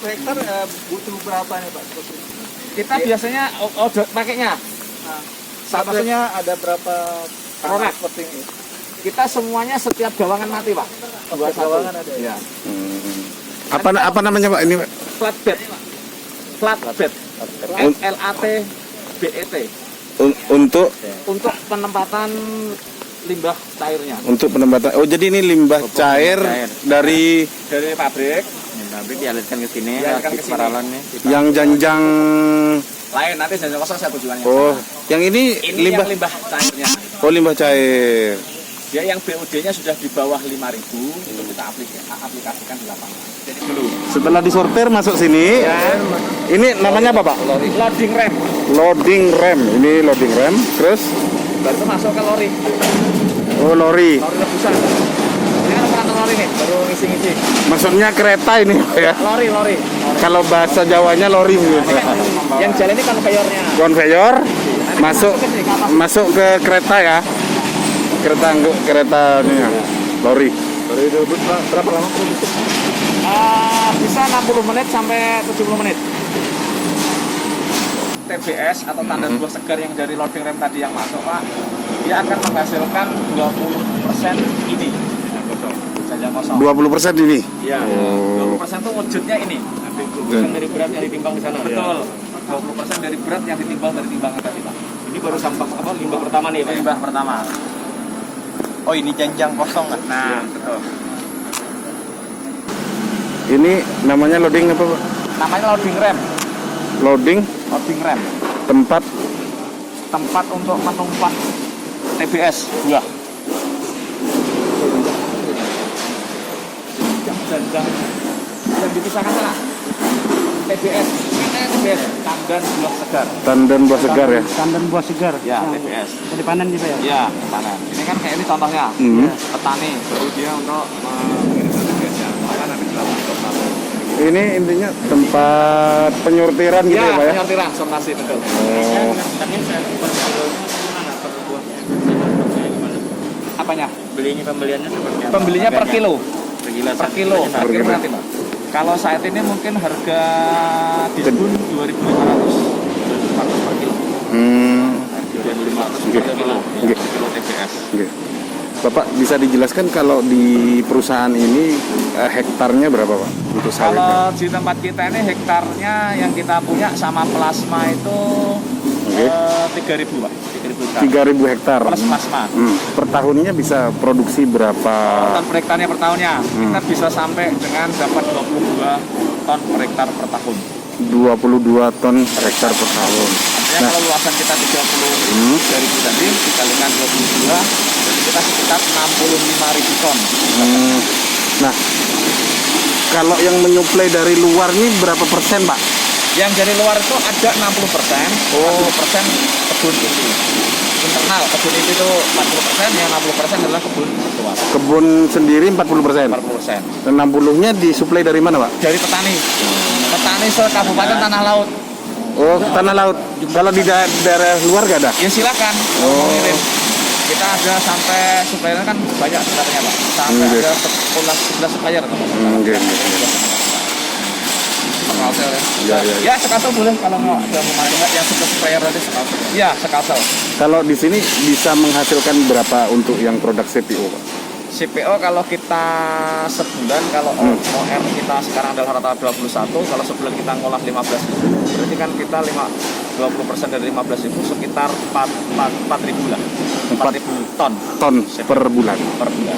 hektar butuh berapa nih Pak? Kita biasanya pakainya. Nah, Satu- maksudnya ada berapa Ronak. seperti ini? Kita semuanya setiap gawangan mati, Pak. Dua gawangan ada ya? Iya. Apa namanya Pak ini Pak? Flatbed. Flatbed. FLATBET. Untuk penempatan limbah cairnya. untuk penempatan. Oh, jadi ini limbah cair dari Dari pabrik Tapi dialirkan ke sini, Dialirkan di ke sini. paralon nih. yang janjang. lain, nanti jangan kosong saya tujuannya. Oh, yang ini Ini limbah. yang limbah cairnya. Oh, limbah cair. Dia yang BOD-nya sudah di bawah 5.000 itu kita aplikasikan di lapangan. Jadi dulu Setelah disortir masuk sini. Ini namanya apa Pak? loading rem, Loading rem. Ini loading rem. Terus baru itu masuk ke lori lori. lebusan. Ini kan ukuran lori nih, baru ngisi-ngisi. Maksudnya kereta ini ya. Lori. Kalau bahasa Jawanya lori. Yang jalan ini konveyornya. Konveyor masuk ke kereta ya. Kereta ini ya. Lori. Berapa lama produksi? Bisa 60 menit sampai 70 menit. TBS atau tanda buah segar yang dari loading rem tadi yang masuk Pak, dia akan menghasilkan 20% ini. Saja kosong. 20% ini. Iya. 20% itu wujudnya ini. 20% dari berat yang ditimbang di sana. Betul. 20% dari berat yang ditimbang dari timbangan tadi Pak. Ini baru sampah limbah pertama nih Pak. Limbah pertama. Oh, ini janjang kosong nggak? Nah, betul. Ini namanya loading apa Pak? Namanya loading rem. Loading Loading rem. tempat Untuk menumpak TBS buah. Dan dipisahkan sana. TBS. Ini TBS. Tandan buah segar. tandan buah segar ya. Tandan buah segar. Ya, TBS. Jadi panen juga ya? Iya, panen. Ini kan kayak ini contohnya. Petani baru dia untuk mengirimkan TBS-nya. Maka nanti dilakukan sortasi. Ini intinya tempat penyortiran gitu ya Pak ya. Penyortiran, sortasi betul. Oh, Apanya? Pembeliannya seperti apa? Pembelinya per kilo. Per kilo. Per kilo nanti Pak. Kalau saat ini mungkin harga diskon 2.500 per kilo. 2.500 per kilo. Oke. Per kilo TBS. oke. Bapak bisa dijelaskan kalau di perusahaan ini hektarnya berapa Pak untuk sawit? Kalau di tempat kita ini hektarnya yang kita punya sama plasma itu 3.000 Pak. 3.000 hektar. 3.000 hektar. Plus plasma. Per tahunnya bisa produksi berapa? Ton per hektarnya per tahunnya. Kita bisa sampai dengan dapat 22 ton per hektar per tahun. 22 ton per hektar per tahun. Artinya kalau luasan kita 30 dari tadi dikalikan 22, jadi kita sekitar 65.000 ton. Nah, kalau yang menyuplai dari luar ini berapa persen Pak? Yang dari luar itu ada 60%, 40% kebun inti. Internal kebun inti itu 40%, yang 60% adalah kebun luar. Kebun sendiri 40%. 40%. Dan 60-nya disuplai dari mana Pak? Dari petani. Petani se-Kabupaten Tanah Laut. Oh, tanah laut. Kalau di daerah luar gak ada? Ya silakan. Mau ngirim. Kita ada sampai supplier kan banyak sebenarnya Pak. Sampai ada 11 supplier. Oke. Sekalsel ya. Ya. Ya sekalsel boleh kalau mau ada memakai yang 11 supplier tadi sekalsel. Ya sekalsel. Kalau di sini bisa menghasilkan berapa untuk yang produk CPO Pak? CPO kalau kita sebulan kalau OR kita sekarang adalah rata-rata 21, kalau sebulan kita ngolah 15.000, berarti kan kita 20% dari 15.000 sekitar 4.000 lah. 4.000 ton Ton per bulan. per bulan.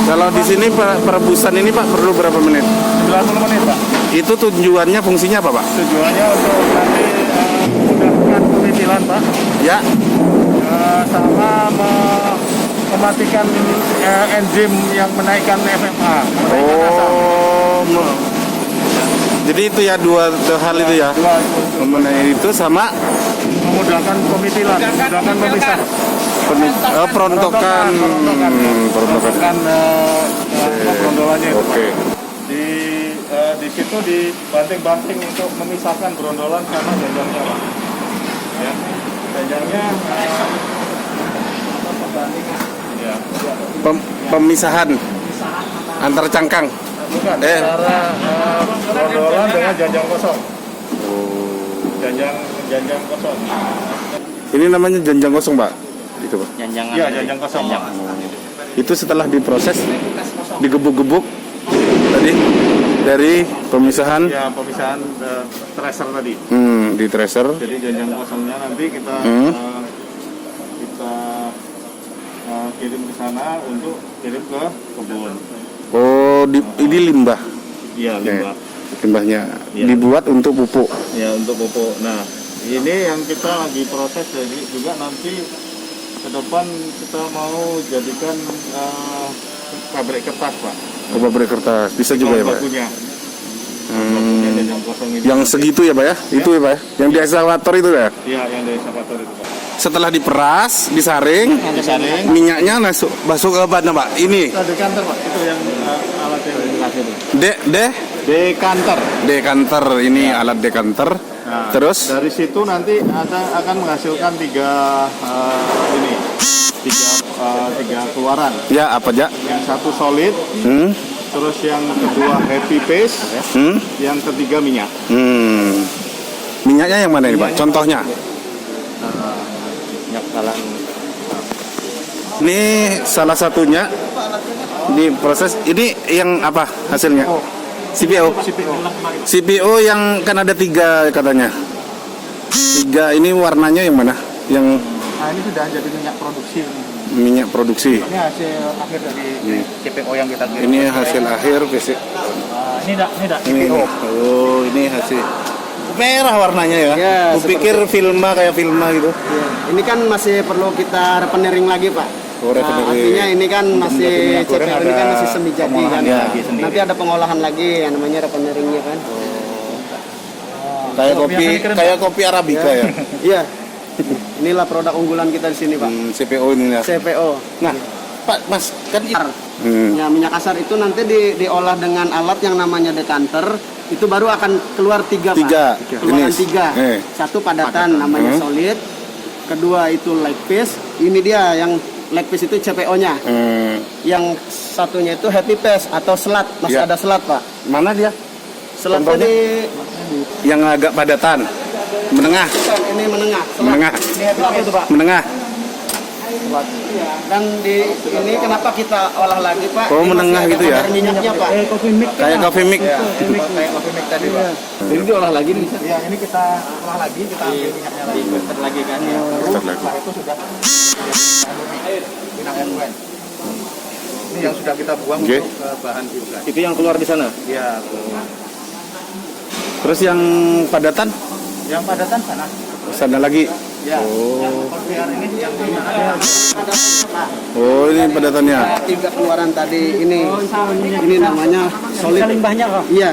Kalau di sini perebusan ini Pak perlu berapa menit? 90 menit Pak. Itu tujuannya fungsinya apa Pak? Tujuannya untuk nanti mendapatkan pemetilan Pak, Ya. sama mematikan enzim yang menaikkan FFA, menaikkan asam. Jadi itu ya dua hal itu ya. Dua itu. Mengenai itu sama Memudahkan pemetilan, memudahkan pemisah. perontokan. Perontokan brondolannya itu. Oke. Di situ dibanting-banting untuk memisahkan brondolan sama janjangnya Pak. Ya. Janjangnya ya. Pemisahan antar cangkang. Bukan, antara brondolan dengan namanya janjang kosong. Oh. Janjang kosong. Ini namanya janjang kosong, Pak. Itu, Pak. Janjangan. Iya, janjang kosong. Itu setelah diproses, digebuk-gebuk tadi dari pemisahan. Ya, pemisahan tracer tadi. Di tracer. Jadi janjang kosongnya nanti kita kirim ke sana untuk kirim ke kebun. Oh, ini limbah. Iya, limbah. Limbahnya Iya. dibuat untuk pupuk. Ya, untuk pupuk. Nah, ini yang kita lagi proses, jadi juga nanti ke depan kita mau jadikan pabrik kertas, Pak. Oh, pabrik kertas. Bisa juga ya, Pak? Bakunya. Bakunya janjang kosong ini. Yang segitu ya, Pak ya? Itu ya, Pak ya? Yang di ekskavator itu ya? Iya, yang dari ekskavator itu, Pak. Setelah diperas, disaring, Disaring. minyaknya masuk ke mana, Pak? Ini Kita dekanter, Pak. Itu yang alat yang dikasih itu. dekanter. Dekanter ini alat dekanter. Nah, Terus dari situ nanti akan menghasilkan tiga keluaran. ya apa aja? Yang satu solid, terus yang kedua happy paste, yang ketiga minyak. Minyaknya yang mana ini, Pak? Contohnya? Minyak kalang. Ini salah satunya diproses. Ini yang apa hasilnya? CPO. CPO yang kan ada 3 katanya. 3 ini warnanya yang mana? Yang Nah, ini sudah jadi minyak produksi. minyak produksi. Ini hasil akhir dari CPO yang kita kirim. Ini hasil akhir basic. Ini Ini. Oh, ini hasil. Merah warnanya ya? Ya, Kupikir filma kayak filma gitu. Ya, ini kan masih perlu kita repenering lagi, Pak. Oh, repenering. Artinya ini kan masih minyak goreng CPO ini kan ada masih semi jadi pengolahan kan. lagi sendiri. Nanti ada pengolahan lagi yang namanya repeneringnya kan. Kayak kopi arabica ya. Iya. Inilah produk unggulan kita di sini, Pak. CPO ini ya. CPO. Nah, Pak, Mas, kan Ya, minyak kasar itu nanti diolah dengan alat yang namanya dekanter. Itu baru akan keluar 3, Pak. 3 Keluaran jenis. 3. Satu padatan namanya solid. Kedua itu light paste. Ini dia yang light paste itu CPO-nya. Yang satunya itu happy paste atau selat. Masih Ya. ada selat, Pak. Mana dia? Selat Contohnya? tadi Yang agak padatan. Menengah. ini menengah. Selat. Menengah. Ini happy paste, Pak. Menengah. Dan di ini kenapa kita olah lagi, Pak? Oh, Ini menengah masih ada gitu ya? kadar minyaknya, Pak. Kayak coffee mix. kayak coffee mix tadi, Pak. Ini diolah lagi nih. Ya, ini kita olah lagi, kita ambil minyaknya lagi. Filter lagi kan ya. Terus setelah itu sudah minyak embuen. Ini yang sudah kita buang Oke. untuk ke bahan biogas. Itu yang keluar di sana. Iya. Terus yang padatan Yang padatan sana. sana lagi. Ya. Oh. Yang konveyor ini yang ada. Oh, ini padatannya. 3 keluaran tadi ini namanya solid. Limbahnya kok? Iya.